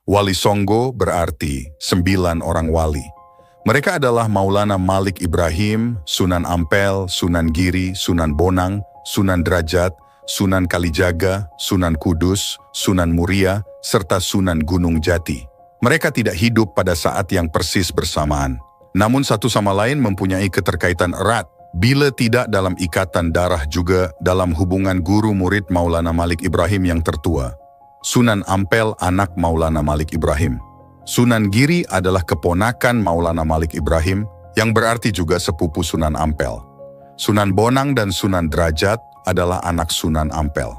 Wali Songo berarti 9 orang wali. Mereka adalah Maulana Malik Ibrahim, Sunan Ampel, Sunan Giri, Sunan Bonang, Sunan Derajat, Sunan Kalijaga, Sunan Kudus, Sunan Muria, serta Sunan Gunung Jati. Mereka tidak hidup pada saat yang persis bersamaan. Namun satu sama lain mempunyai keterkaitan erat, bila tidak dalam ikatan darah juga dalam hubungan guru murid Maulana Malik Ibrahim yang tertua. Sunan Ampel anak Maulana Malik Ibrahim. Sunan Giri adalah keponakan Maulana Malik Ibrahim yang berarti juga sepupu Sunan Ampel. Sunan Bonang dan Sunan Derajat adalah anak Sunan Ampel.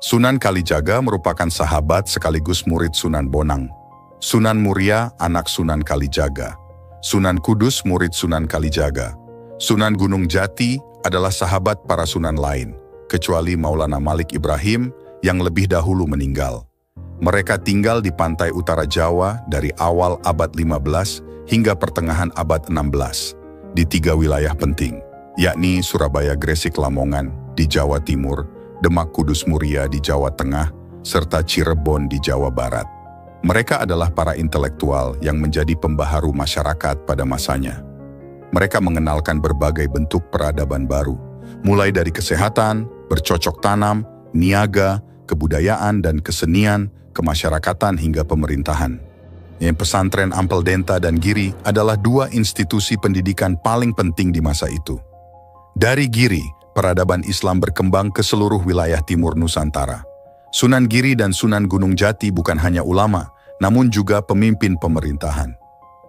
Sunan Kalijaga merupakan sahabat sekaligus murid Sunan Bonang. Sunan Muria anak Sunan Kalijaga. Sunan Kudus murid Sunan Kalijaga. Sunan Gunung Jati adalah sahabat para sunan lain, kecuali Maulana Malik Ibrahim yang lebih dahulu meninggal. Mereka tinggal di pantai utara Jawa dari awal abad 15 hingga pertengahan abad 16 di 3 wilayah penting, yakni Surabaya, Gresik, Lamongan di Jawa Timur, Demak, Kudus, Muria di Jawa Tengah, serta Cirebon di Jawa Barat. Mereka adalah para intelektual yang menjadi pembaharu masyarakat pada masanya. Mereka mengenalkan berbagai bentuk peradaban baru, mulai dari kesehatan, bercocok tanam, niaga, kebudayaan dan kesenian, kemasyarakatan hingga pemerintahan. Pesantren Ampel Denta dan Giri adalah 2 institusi pendidikan paling penting di masa itu. Dari Giri, peradaban Islam berkembang ke seluruh wilayah timur Nusantara. Sunan Giri dan Sunan Gunung Jati bukan hanya ulama, namun juga pemimpin pemerintahan.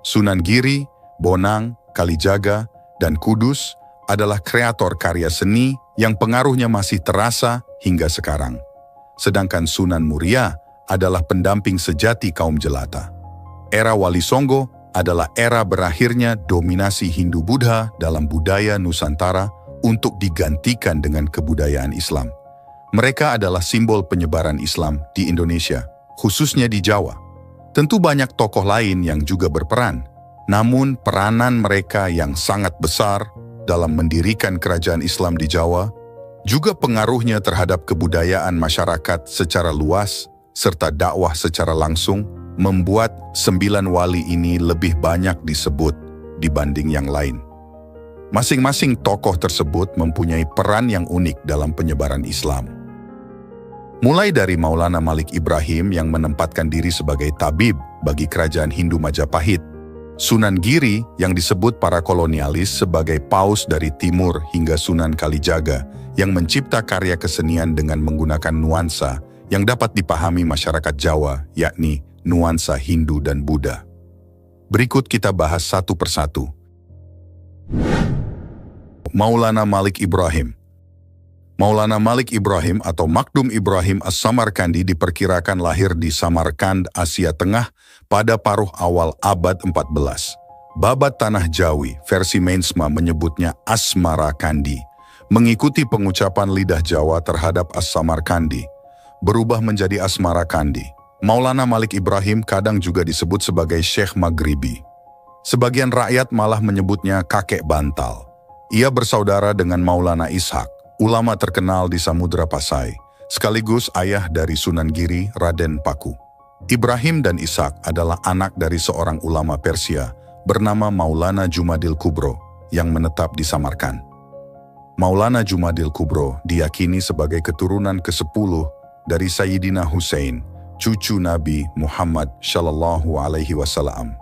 Sunan Giri, Bonang, Kalijaga, dan Kudus adalah kreator karya seni yang pengaruhnya masih terasa hingga sekarang. Sedangkan Sunan Muria adalah pendamping sejati kaum jelata. Era Wali Songo adalah era berakhirnya dominasi Hindu-Buddha dalam budaya Nusantara untuk digantikan dengan kebudayaan Islam. Mereka adalah simbol penyebaran Islam di Indonesia, khususnya di Jawa. Tentu banyak tokoh lain yang juga berperan, namun peranan mereka yang sangat besar dalam mendirikan kerajaan Islam di Jawa, juga pengaruhnya terhadap kebudayaan masyarakat secara luas, serta dakwah secara langsung, membuat 9 wali ini lebih banyak disebut dibanding yang lain. Masing-masing tokoh tersebut mempunyai peran yang unik dalam penyebaran Islam. Mulai dari Maulana Malik Ibrahim yang menempatkan diri sebagai tabib bagi kerajaan Hindu Majapahit, Sunan Giri yang disebut para kolonialis sebagai paus dari timur hingga Sunan Kalijaga yang mencipta karya kesenian dengan menggunakan nuansa yang dapat dipahami masyarakat Jawa, yakni nuansa Hindu dan Buddha. Berikut kita bahas satu persatu. Maulana Malik Ibrahim. Maulana Malik Ibrahim atau Makdum Ibrahim As-Samarkandi diperkirakan lahir di Samarkand, Asia Tengah pada paruh awal abad 14. Babat Tanah Jawi, versi Meinsma menyebutnya Asmarakandi, mengikuti pengucapan lidah Jawa terhadap As-Samarkandi, berubah menjadi Asmarakandi. Maulana Malik Ibrahim kadang juga disebut sebagai Syekh Maghribi. Sebagian rakyat malah menyebutnya kakek bantal. Ia bersaudara dengan Maulana Ishak, ulama terkenal di Samudra Pasai, sekaligus ayah dari Sunan Giri, Raden Paku. Ibrahim dan Ishak adalah anak dari seorang ulama Persia bernama Maulana Jumadil Kubro yang menetap di Samarkand. Maulana Jumadil Kubro diyakini sebagai keturunan ke-10 dari Sayyidina Hussein, cucu Nabi Muhammad Shallallahu Alaihi Wasallam.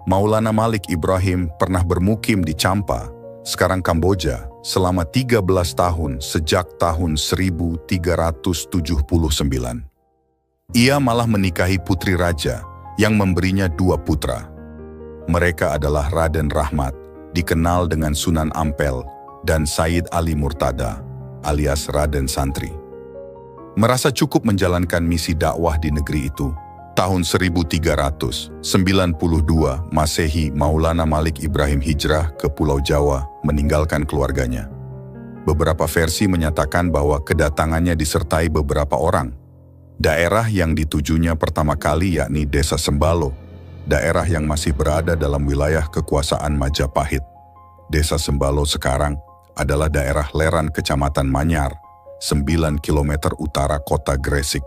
Maulana Malik Ibrahim pernah bermukim di Champa, sekarang Kamboja, selama 13 tahun sejak tahun 1379. Ia malah menikahi putri raja yang memberinya 2 putra. Mereka adalah Raden Rahmat, dikenal dengan Sunan Ampel, dan Said Ali Murtada, alias Raden Santri. Merasa cukup menjalankan misi dakwah di negeri itu, tahun 1392 Masehi Maulana Malik Ibrahim hijrah ke Pulau Jawa meninggalkan keluarganya. Beberapa versi menyatakan bahwa kedatangannya disertai beberapa orang. Daerah yang ditujunya pertama kali yakni Desa Sembalo, daerah yang masih berada dalam wilayah kekuasaan Majapahit. Desa Sembalo sekarang adalah daerah Leran Kecamatan Manyar, 9 km utara kota Gresik.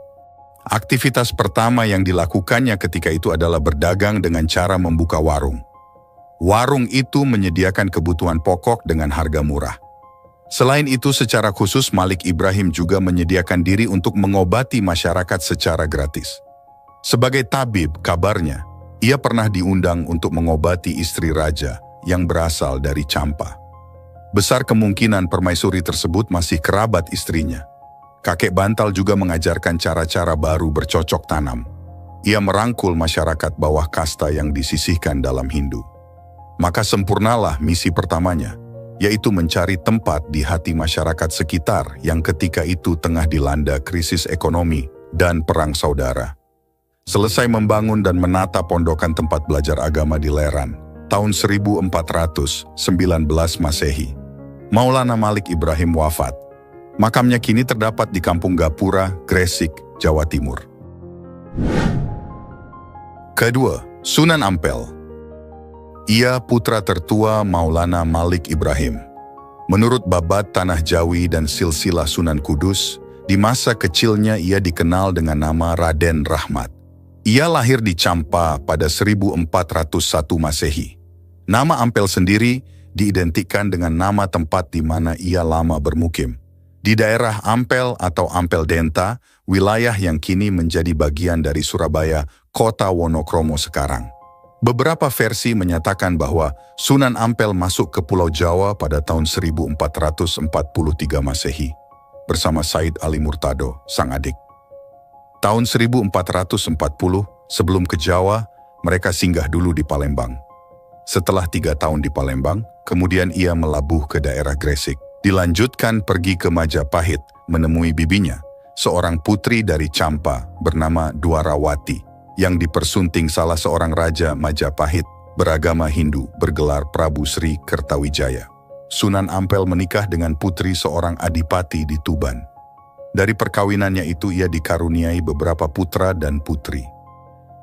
Aktivitas pertama yang dilakukannya ketika itu adalah berdagang dengan cara membuka warung. Warung itu menyediakan kebutuhan pokok dengan harga murah. Selain itu, secara khusus Malik Ibrahim juga menyediakan diri untuk mengobati masyarakat secara gratis. Sebagai tabib, kabarnya, ia pernah diundang untuk mengobati istri raja yang berasal dari Champa. Besar kemungkinan permaisuri tersebut masih kerabat istrinya. Kakek Bantal juga mengajarkan cara-cara baru bercocok tanam. Ia merangkul masyarakat bawah kasta yang disisihkan dalam Hindu. Maka sempurnalah misi pertamanya, yaitu mencari tempat di hati masyarakat sekitar yang ketika itu tengah dilanda krisis ekonomi dan perang saudara. Selesai membangun dan menata pondokan tempat belajar agama di Leran, tahun 1419 Masehi, Maulana Malik Ibrahim wafat. Makamnya kini terdapat di Kampung Gapura, Gresik, Jawa Timur. Kedua, Sunan Ampel. Ia putra tertua Maulana Malik Ibrahim. Menurut Babat Tanah Jawi dan Silsilah Sunan Kudus, di masa kecilnya ia dikenal dengan nama Raden Rahmat. Ia lahir di Champa pada 1401 Masehi. Nama Ampel sendiri diidentikan dengan nama tempat di mana ia lama bermukim. Di daerah Ampel atau Ampel Denta, wilayah yang kini menjadi bagian dari Surabaya, kota Wonokromo sekarang. Beberapa versi menyatakan bahwa Sunan Ampel masuk ke Pulau Jawa pada tahun 1443 Masehi, bersama Said Ali Murtado, sang adik. Tahun 1440, sebelum ke Jawa, mereka singgah dulu di Palembang. Setelah 3 tahun di Palembang, kemudian ia melabuh ke daerah Gresik. Dilanjutkan pergi ke Majapahit, menemui bibinya, seorang putri dari Champa bernama Dwarawati, yang dipersunting salah seorang raja Majapahit beragama Hindu bergelar Prabu Sri Kertawijaya. Sunan Ampel menikah dengan putri seorang adipati di Tuban. Dari perkawinannya itu ia dikaruniai beberapa putra dan putri.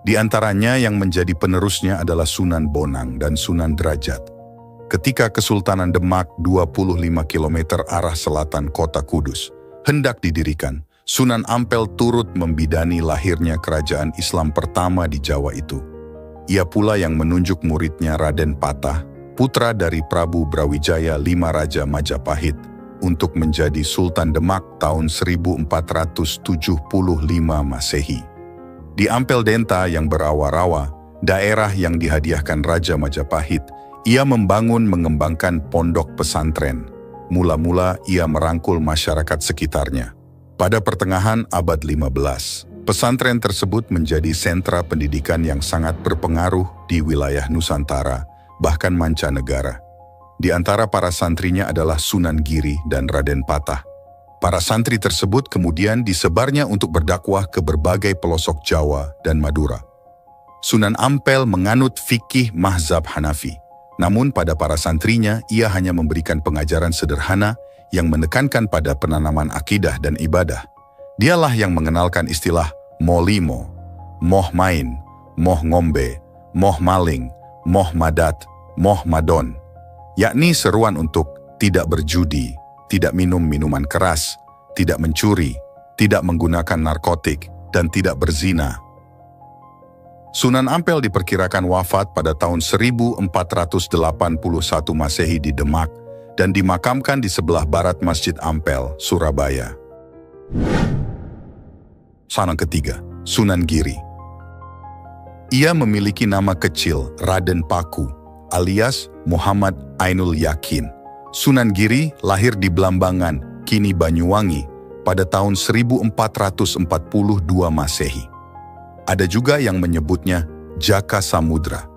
Di antaranya yang menjadi penerusnya adalah Sunan Bonang dan Sunan Derajat. Ketika Kesultanan Demak 25 km arah selatan kota Kudus hendak didirikan, Sunan Ampel turut membidani lahirnya kerajaan Islam pertama di Jawa itu. Ia pula yang menunjuk muridnya Raden Patah, putra dari Prabu Brawijaya V Raja Majapahit, untuk menjadi Sultan Demak tahun 1475 Masehi. Di Ampel Denta yang berawa-rawa, daerah yang dihadiahkan Raja Majapahit, ia mengembangkan pondok pesantren. Mula-mula ia merangkul masyarakat sekitarnya. Pada pertengahan abad 15, pesantren tersebut menjadi sentra pendidikan yang sangat berpengaruh di wilayah Nusantara, bahkan mancanegara. Di antara para santrinya adalah Sunan Giri dan Raden Patah. Para santri tersebut kemudian disebarnya untuk berdakwah ke berbagai pelosok Jawa dan Madura. Sunan Ampel menganut fikih mazhab Hanafi. Namun pada para santrinya, ia hanya memberikan pengajaran sederhana yang menekankan pada penanaman akidah dan ibadah. Dialah yang mengenalkan istilah molimo, moh main, moh ngombe, moh maling, moh madat, moh madon, yakni seruan untuk tidak berjudi, tidak minum minuman keras, tidak mencuri, tidak menggunakan narkotik, dan tidak berzina. Sunan Ampel diperkirakan wafat pada tahun 1481 Masehi di Demak dan dimakamkan di sebelah barat Masjid Ampel, Surabaya. Sanang ketiga, Sunan Giri. Ia memiliki nama kecil Raden Paku alias Muhammad Ainul Yakin. Sunan Giri lahir di Blambangan, kini Banyuwangi, pada tahun 1442 Masehi. Ada juga yang menyebutnya Jaka Samudra,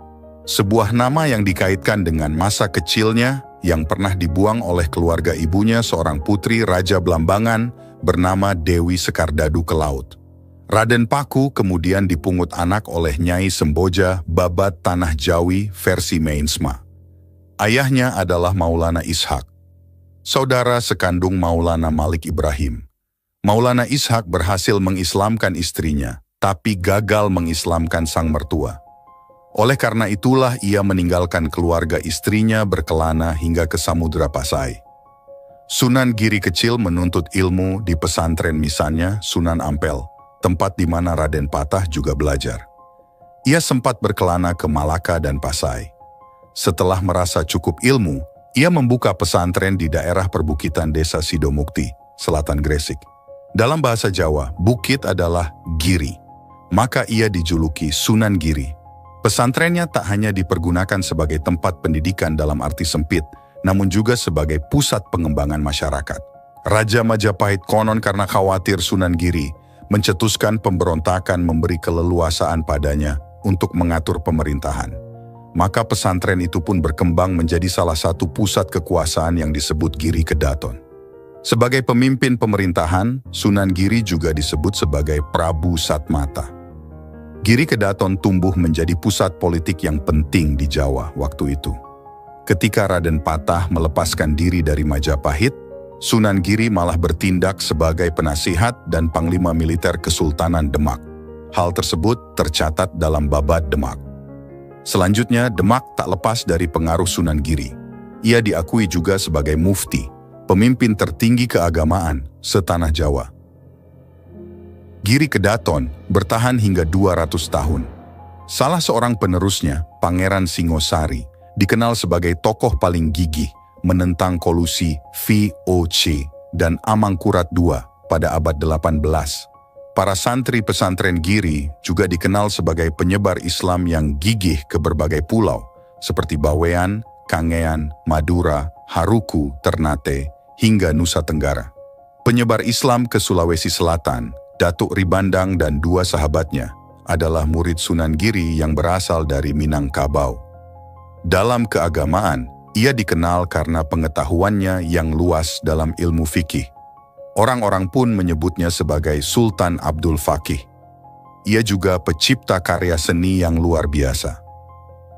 sebuah nama yang dikaitkan dengan masa kecilnya yang pernah dibuang oleh keluarga ibunya seorang putri Raja Blambangan bernama Dewi Sekardadu ke laut. Raden Paku kemudian dipungut anak oleh Nyai Semboja Babat Tanah Jawi versi Meinsma. Ayahnya adalah Maulana Ishak, saudara sekandung Maulana Malik Ibrahim. Maulana Ishak berhasil mengislamkan istrinya, tapi gagal mengislamkan sang mertua. Oleh karena itulah ia meninggalkan keluarga istrinya berkelana hingga ke Samudra Pasai. Sunan Giri kecil menuntut ilmu di pesantren misannya Sunan Ampel, tempat di mana Raden Patah juga belajar. Ia sempat berkelana ke Malaka dan Pasai. Setelah merasa cukup ilmu, ia membuka pesantren di daerah perbukitan desa Sidomukti, selatan Gresik. Dalam bahasa Jawa, bukit adalah giri, maka ia dijuluki Sunan Giri. Pesantrennya tak hanya dipergunakan sebagai tempat pendidikan dalam arti sempit, namun juga sebagai pusat pengembangan masyarakat. Raja Majapahit konon karena khawatir Sunan Giri mencetuskan pemberontakan memberi keleluasaan padanya untuk mengatur pemerintahan. Maka pesantren itu pun berkembang menjadi salah satu pusat kekuasaan yang disebut Giri Kedaton. Sebagai pemimpin pemerintahan, Sunan Giri juga disebut sebagai Prabu Satmata. Giri Kedaton tumbuh menjadi pusat politik yang penting di Jawa waktu itu. Ketika Raden Patah melepaskan diri dari Majapahit, Sunan Giri malah bertindak sebagai penasihat dan panglima militer Kesultanan Demak. Hal tersebut tercatat dalam Babad Demak. Selanjutnya, Demak tak lepas dari pengaruh Sunan Giri. Ia diakui juga sebagai mufti, pemimpin tertinggi keagamaan setanah Jawa. Giri Kedaton bertahan hingga 200 tahun. Salah seorang penerusnya, Pangeran Singosari, dikenal sebagai tokoh paling gigih menentang kolusi VOC dan Amangkurat II pada abad 18. Para santri pesantren Giri juga dikenal sebagai penyebar Islam yang gigih ke berbagai pulau, seperti Bawean, Kangean, Madura, Haruku, Ternate, hingga Nusa Tenggara. Penyebar Islam ke Sulawesi Selatan, Datuk Ribandang dan dua sahabatnya adalah murid Sunan Giri yang berasal dari Minangkabau. Dalam keagamaan, ia dikenal karena pengetahuannya yang luas dalam ilmu fikih. Orang-orang pun menyebutnya sebagai Sultan Abdul Fakih. Ia juga pencipta karya seni yang luar biasa.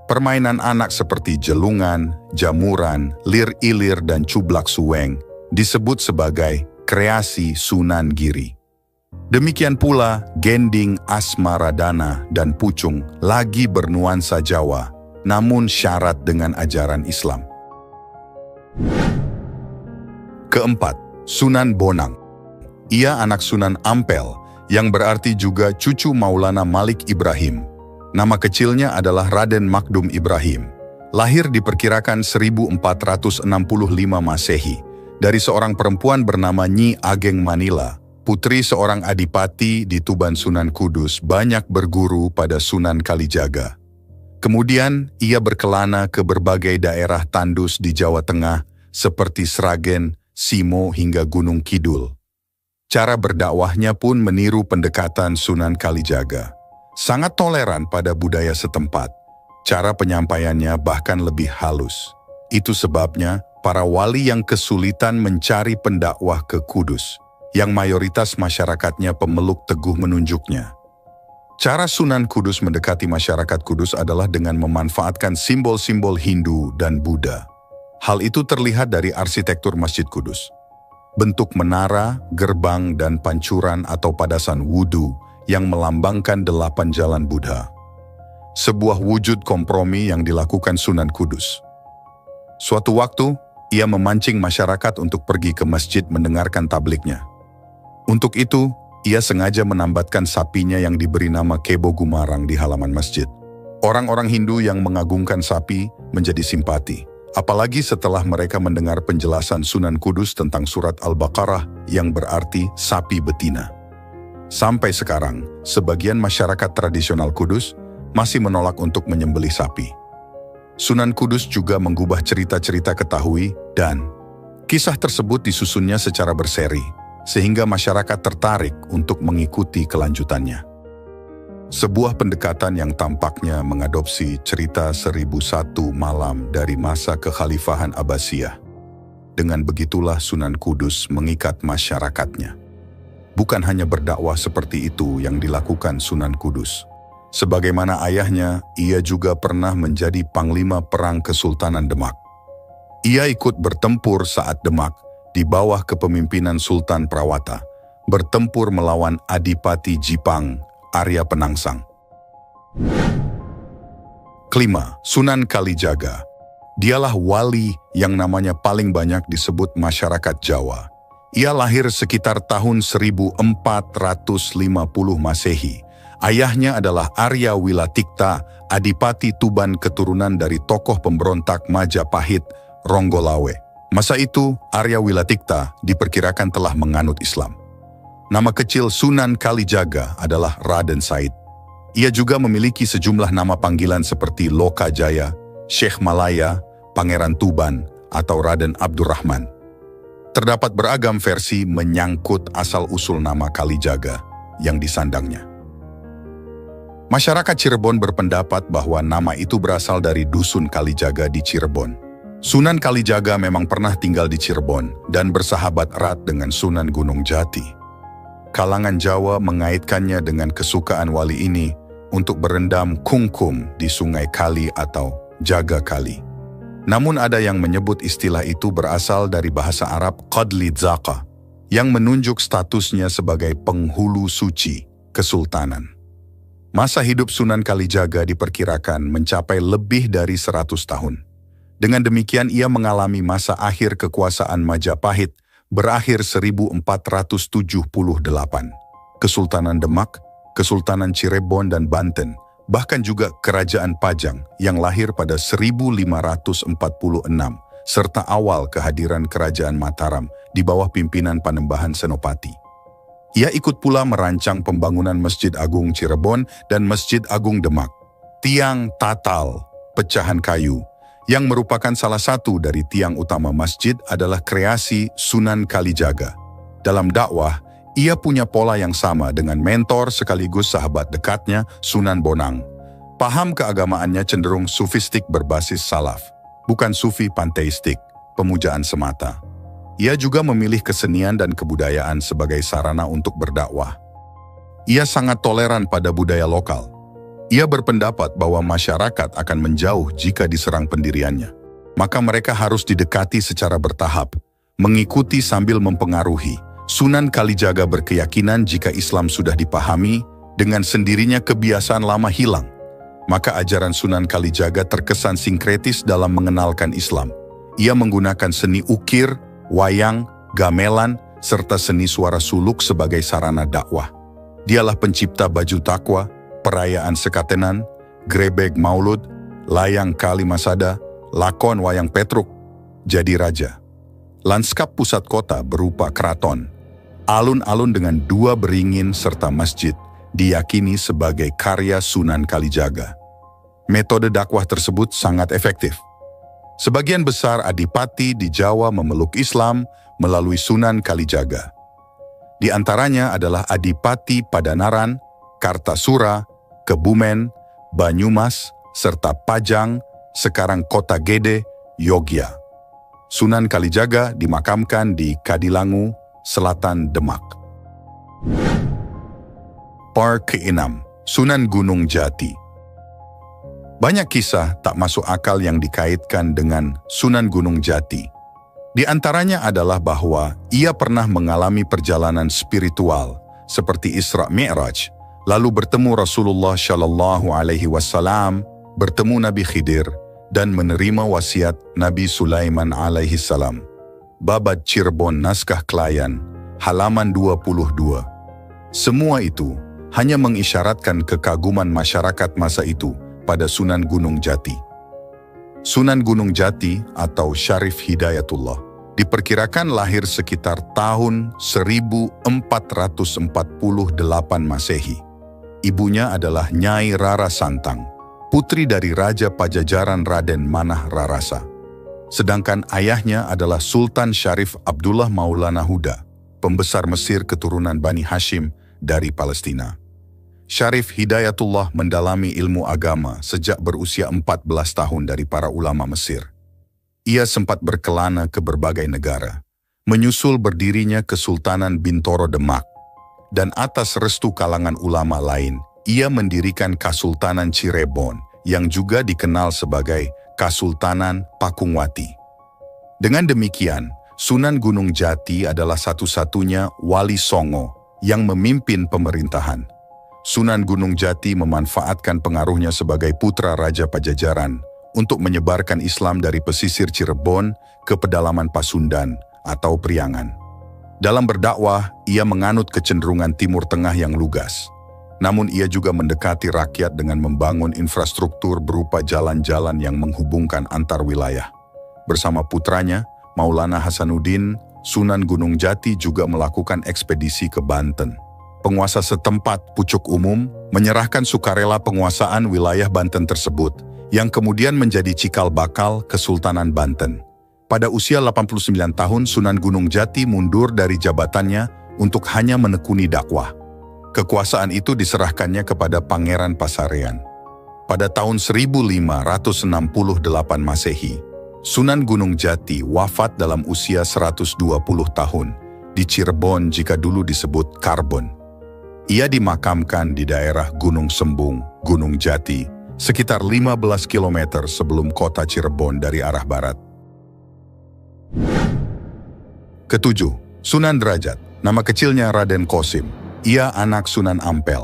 Permainan anak seperti jelungan, jamuran, lir-ilir, dan cublak suweng disebut sebagai kreasi Sunan Giri. Demikian pula gending, asmaradana, dan pucung lagi bernuansa Jawa, namun syarat dengan ajaran Islam. Keempat, Sunan Bonang. Ia anak Sunan Ampel, yang berarti juga cucu Maulana Malik Ibrahim. Nama kecilnya adalah Raden Makdum Ibrahim. Lahir diperkirakan 1465 Masehi, dari seorang perempuan bernama Nyi Ageng Manila, putri seorang adipati di Tuban Sunan Kudus, banyak berguru pada Sunan Kalijaga. Kemudian, ia berkelana ke berbagai daerah tandus di Jawa Tengah, seperti Sragen, Simo, hingga Gunung Kidul. Cara berdakwahnya pun meniru pendekatan Sunan Kalijaga. Sangat toleran pada budaya setempat. Cara penyampaiannya bahkan lebih halus. Itu sebabnya, para wali yang kesulitan mencari pendakwah ke Kudus, yang mayoritas masyarakatnya pemeluk teguh menunjuknya. Cara Sunan Kudus mendekati masyarakat Kudus adalah dengan memanfaatkan simbol-simbol Hindu dan Buddha. Hal itu terlihat dari arsitektur Masjid Kudus. Bentuk menara, gerbang, dan pancuran atau padasan wudhu yang melambangkan 8 jalan Buddha. Sebuah wujud kompromi yang dilakukan Sunan Kudus. Suatu waktu, ia memancing masyarakat untuk pergi ke masjid mendengarkan tabliknya. Untuk itu, ia sengaja menambatkan sapinya yang diberi nama Kebo Gumarang di halaman masjid. Orang-orang Hindu yang mengagungkan sapi menjadi simpati, apalagi setelah mereka mendengar penjelasan Sunan Kudus tentang surat Al-Baqarah yang berarti sapi betina. Sampai sekarang, sebagian masyarakat tradisional Kudus masih menolak untuk menyembelih sapi. Sunan Kudus juga menggubah cerita-cerita Ketahui dan kisah tersebut disusunnya secara berseri, sehingga masyarakat tertarik untuk mengikuti kelanjutannya. Sebuah pendekatan yang tampaknya mengadopsi cerita 1001 malam dari masa kekhalifahan Abbasiyah. Dengan begitulah Sunan Kudus mengikat masyarakatnya. Bukan hanya berdakwah seperti itu yang dilakukan Sunan Kudus. Sebagaimana ayahnya, ia juga pernah menjadi panglima perang Kesultanan Demak. Ia ikut bertempur saat Demak di bawah kepemimpinan Sultan Prawata, bertempur melawan Adipati Jipang, Arya Penangsang. Kelima, Sunan Kalijaga. Dialah wali yang namanya paling banyak disebut masyarakat Jawa. Ia lahir sekitar tahun 1450 Masehi. Ayahnya adalah Arya Wilatikta, Adipati Tuban keturunan dari tokoh pemberontak Majapahit, Ronggolawe. Masa itu, Arya Wilatikta diperkirakan telah menganut Islam. Nama kecil Sunan Kalijaga adalah Raden Said. Ia juga memiliki sejumlah nama panggilan seperti Loka Jaya, Syekh Malaya, Pangeran Tuban, atau Raden Abdurrahman. Terdapat beragam versi menyangkut asal-usul nama Kalijaga yang disandangnya. Masyarakat Cirebon berpendapat bahwa nama itu berasal dari Dusun Kalijaga di Cirebon. Sunan Kalijaga memang pernah tinggal di Cirebon dan bersahabat erat dengan Sunan Gunung Jati. Kalangan Jawa mengaitkannya dengan kesukaan wali ini untuk berendam kungkum di sungai Kali atau Jaga Kali. Namun ada yang menyebut istilah itu berasal dari bahasa Arab Qadli Dzaka, yang menunjuk statusnya sebagai penghulu suci kesultanan. Masa hidup Sunan Kalijaga diperkirakan mencapai lebih dari 100 tahun. Dengan demikian ia mengalami masa akhir kekuasaan Majapahit berakhir 1478. Kesultanan Demak, Kesultanan Cirebon dan Banten, bahkan juga Kerajaan Pajang yang lahir pada 1546, serta awal kehadiran Kerajaan Mataram di bawah pimpinan Panembahan Senopati. Ia ikut pula merancang pembangunan Masjid Agung Cirebon dan Masjid Agung Demak. Tiang tatal, pecahan kayu, yang merupakan salah satu dari tiang utama masjid adalah kreasi Sunan Kalijaga. Dalam dakwah, ia punya pola yang sama dengan mentor sekaligus sahabat dekatnya Sunan Bonang. Paham keagamaannya cenderung sufistik berbasis salaf, bukan sufi panteistik, pemujaan semata. Ia juga memilih kesenian dan kebudayaan sebagai sarana untuk berdakwah. Ia sangat toleran pada budaya lokal. Ia berpendapat bahwa masyarakat akan menjauh jika diserang pendiriannya. Maka mereka harus didekati secara bertahap, mengikuti sambil mempengaruhi. Sunan Kalijaga berkeyakinan jika Islam sudah dipahami, dengan sendirinya kebiasaan lama hilang. Maka ajaran Sunan Kalijaga terkesan sinkretis dalam mengenalkan Islam. Ia menggunakan seni ukir, wayang, gamelan, serta seni suara suluk sebagai sarana dakwah. Dialah pencipta baju takwa, perayaan sekatenan, grebeg maulud, layang Kalimasada, lakon wayang Petruk, jadi raja. Lanskap pusat kota berupa keraton, alun-alun dengan 2 beringin serta masjid diyakini sebagai karya Sunan Kalijaga. Metode dakwah tersebut sangat efektif. Sebagian besar adipati di Jawa memeluk Islam melalui Sunan Kalijaga. Di antaranya adalah Adipati Padanaran, Kartasura, Kebumen, Banyumas, serta Pajang, sekarang Kota Gede, Yogya. Sunan Kalijaga dimakamkan di Kadilangu, Selatan Demak. Part ke-6, Sunan Gunung Jati. Banyak kisah tak masuk akal yang dikaitkan dengan Sunan Gunung Jati. Di antaranya adalah bahwa ia pernah mengalami perjalanan spiritual seperti Isra Mi'raj, lalu bertemu Rasulullah Shallallahu Alaihi Wasallam, bertemu Nabi Khidir, dan menerima wasiat Nabi Sulaiman alaihi salam. Babad Cirebon Naskah Klayan, halaman 22. Semua itu hanya mengisyaratkan kekaguman masyarakat masa itu pada Sunan Gunung Jati. Sunan Gunung Jati atau Syarif Hidayatullah diperkirakan lahir sekitar tahun 1448 Masehi. Ibunya adalah Nyai Rara Santang, putri dari Raja Pajajaran Raden Manah Rarasa. Sedangkan ayahnya adalah Sultan Syarif Abdullah Maulana Huda, pembesar Mesir keturunan Bani Hashim dari Palestina. Syarif Hidayatullah mendalami ilmu agama sejak berusia 14 tahun dari para ulama Mesir. Ia sempat berkelana ke berbagai negara, menyusul berdirinya Kesultanan Bintoro Demak, dan atas restu kalangan ulama lain, ia mendirikan Kasultanan Cirebon yang juga dikenal sebagai Kasultanan Pakungwati. Dengan demikian, Sunan Gunung Jati adalah satu-satunya wali Songo yang memimpin pemerintahan. Sunan Gunung Jati memanfaatkan pengaruhnya sebagai putra Raja Pajajaran untuk menyebarkan Islam dari pesisir Cirebon ke pedalaman Pasundan atau Priangan. Dalam berdakwah, ia menganut kecenderungan Timur Tengah yang lugas. Namun ia juga mendekati rakyat dengan membangun infrastruktur berupa jalan-jalan yang menghubungkan antar wilayah. Bersama putranya, Maulana Hasanuddin, Sunan Gunung Jati juga melakukan ekspedisi ke Banten. Penguasa setempat, Pucuk Umum, menyerahkan sukarela penguasaan wilayah Banten tersebut, yang kemudian menjadi cikal bakal Kesultanan Banten. Pada usia 89 tahun, Sunan Gunung Jati mundur dari jabatannya untuk hanya menekuni dakwah. Kekuasaan itu diserahkannya kepada Pangeran Pasarean. Pada tahun 1568 Masehi, Sunan Gunung Jati wafat dalam usia 120 tahun di Cirebon jika dulu disebut Karbon. Ia dimakamkan di daerah Gunung Sembung, Gunung Jati, sekitar 15 km sebelum kota Cirebon dari arah barat. Ketujuh, Sunan Derajat. Nama kecilnya Raden Qasim. Ia anak Sunan Ampel.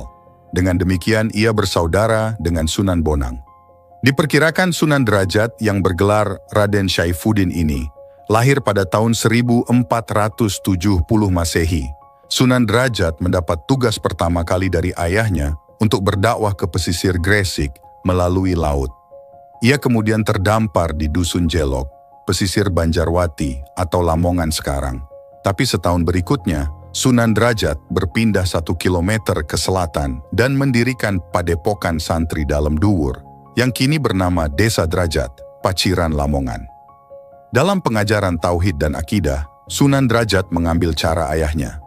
Dengan demikian ia bersaudara dengan Sunan Bonang. Diperkirakan Sunan Derajat yang bergelar Raden Syaifuddin ini lahir pada tahun 1470 Masehi. Sunan Derajat mendapat tugas pertama kali dari ayahnya untuk berdakwah ke pesisir Gresik melalui laut. Ia kemudian terdampar di Dusun Jelok, pesisir Banjarwati atau Lamongan sekarang. Tapi setahun berikutnya, Sunan Derajat berpindah 1 kilometer ke selatan dan mendirikan padepokan santri dalam Duwur, yang kini bernama Desa Derajat, Paciran Lamongan. Dalam pengajaran tauhid dan akidah, Sunan Derajat mengambil cara ayahnya,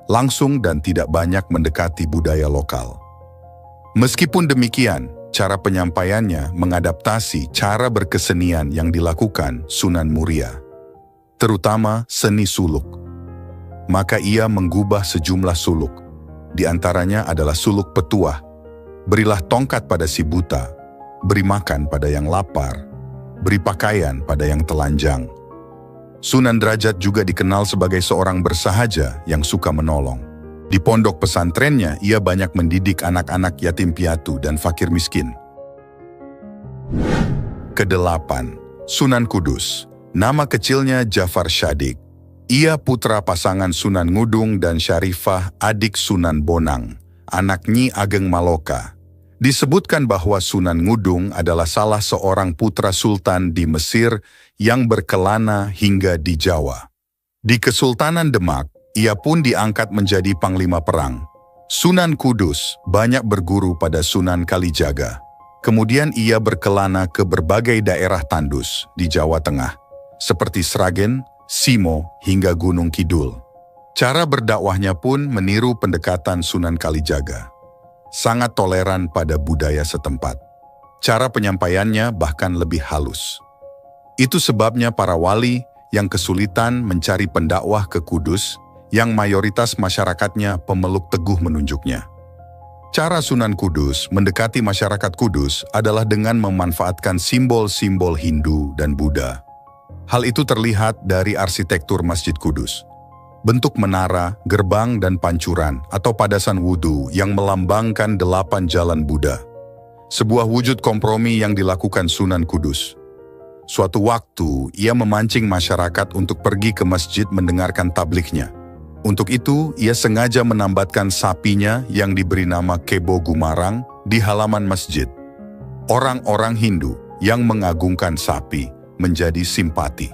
langsung dan tidak banyak mendekati budaya lokal. Meskipun demikian, cara penyampaiannya mengadaptasi cara berkesenian yang dilakukan Sunan Muria, terutama seni suluk. Maka ia menggubah sejumlah suluk. Di antaranya adalah suluk petuah, berilah tongkat pada si buta, beri makan pada yang lapar, beri pakaian pada yang telanjang. Sunan Derajat juga dikenal sebagai seorang bersahaja yang suka menolong. Di pondok pesantrennya, ia banyak mendidik anak-anak yatim piatu dan fakir miskin. Kedelapan, Sunan Kudus. Nama kecilnya Jafar Syadik. Ia putra pasangan Sunan Ngudung dan Syarifah, adik Sunan Bonang, anak Nyi Ageng Maloka. Disebutkan bahwa Sunan Ngudung adalah salah seorang putra sultan di Mesir yang berkelana hingga di Jawa. Di Kesultanan Demak, ia pun diangkat menjadi panglima perang. Sunan Kudus banyak berguru pada Sunan Kalijaga. Kemudian ia berkelana ke berbagai daerah tandus di Jawa Tengah, seperti Sragen, Simo, hingga Gunung Kidul. Cara berdakwahnya pun meniru pendekatan Sunan Kalijaga. Sangat toleran pada budaya setempat. Cara penyampaiannya bahkan lebih halus. Itu sebabnya para wali yang kesulitan mencari pendakwah ke Kudus, yang mayoritas masyarakatnya pemeluk teguh menunjuknya. Cara Sunan Kudus mendekati masyarakat Kudus adalah dengan memanfaatkan simbol-simbol Hindu dan Buddha. Hal itu terlihat dari arsitektur Masjid Kudus. Bentuk menara, gerbang, dan pancuran atau padasan wudhu yang melambangkan 8 jalan Buddha. Sebuah wujud kompromi yang dilakukan Sunan Kudus. Suatu waktu, ia memancing masyarakat untuk pergi ke masjid mendengarkan tabliknya. Untuk itu, ia sengaja menambatkan sapinya yang diberi nama Kebo Gumarang di halaman masjid. Orang-orang Hindu yang mengagungkan sapi menjadi simpati.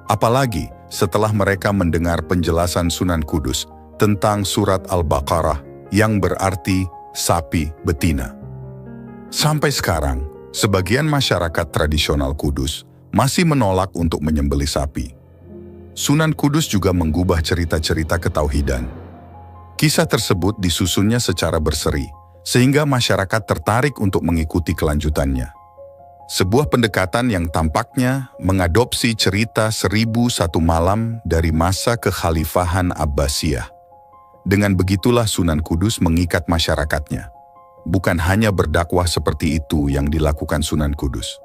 Apalagi setelah mereka mendengar penjelasan Sunan Kudus tentang surat Al-Baqarah yang berarti sapi betina. Sampai sekarang, sebagian masyarakat tradisional Kudus masih menolak untuk menyembelih sapi. Sunan Kudus juga menggubah cerita-cerita ketauhidan. Kisah tersebut disusunnya secara berseri, sehingga masyarakat tertarik untuk mengikuti kelanjutannya. Sebuah pendekatan yang tampaknya mengadopsi cerita 1001 malam dari masa kekhalifahan Abbasiyah. Dengan begitulah Sunan Kudus mengikat masyarakatnya. Bukan hanya berdakwah seperti itu yang dilakukan Sunan Kudus.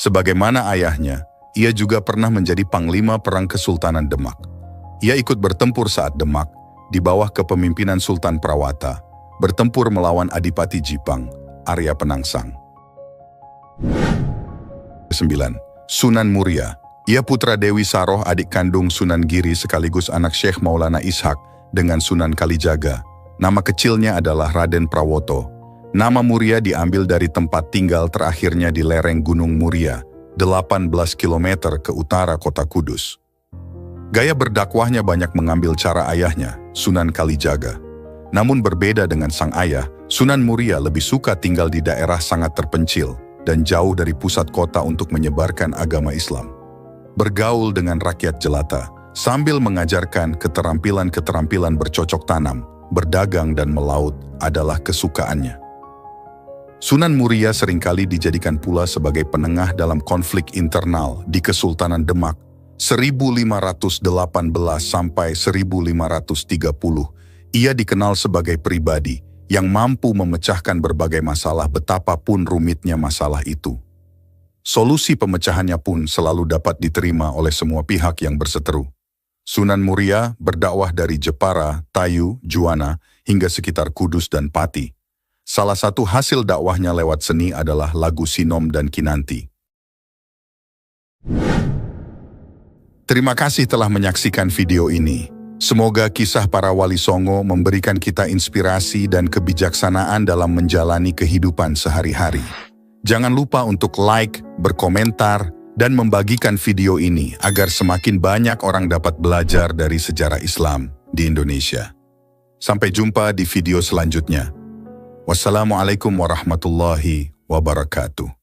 Sebagaimana ayahnya, ia juga pernah menjadi panglima perang Kesultanan Demak. Ia ikut bertempur saat Demak, di bawah kepemimpinan Sultan Prawata, bertempur melawan Adipati Jipang, Arya Penangsang. 9. Sunan Muria. Ia putra Dewi Saroh, adik kandung Sunan Giri sekaligus anak Syekh Maulana Ishak dengan Sunan Kalijaga. Nama kecilnya adalah Raden Prawoto. Nama Muria diambil dari tempat tinggal terakhirnya di lereng Gunung Muria, 18 km ke utara kota Kudus. Gaya berdakwahnya banyak mengambil cara ayahnya, Sunan Kalijaga. Namun berbeda dengan sang ayah, Sunan Muria lebih suka tinggal di daerah sangat terpencil dan jauh dari pusat kota untuk menyebarkan agama Islam. Bergaul dengan rakyat jelata, sambil mengajarkan keterampilan-keterampilan bercocok tanam, berdagang dan melaut adalah kesukaannya. Sunan Muria seringkali dijadikan pula sebagai penengah dalam konflik internal di Kesultanan Demak 1518 sampai 1530. Ia dikenal sebagai pribadi yang mampu memecahkan berbagai masalah betapapun rumitnya masalah itu. Solusi pemecahannya pun selalu dapat diterima oleh semua pihak yang berseteru. Sunan Muria berdakwah dari Jepara, Tayu, Juwana, hingga sekitar Kudus dan Pati. Salah satu hasil dakwahnya lewat seni adalah lagu Sinom dan Kinanti. Terima kasih telah menyaksikan video ini. Semoga kisah para wali Songo memberikan kita inspirasi dan kebijaksanaan dalam menjalani kehidupan sehari-hari. Jangan lupa untuk like, berkomentar, dan membagikan video ini agar semakin banyak orang dapat belajar dari sejarah Islam di Indonesia. Sampai jumpa di video selanjutnya. Wassalamualaikum warahmatullahi wabarakatuh.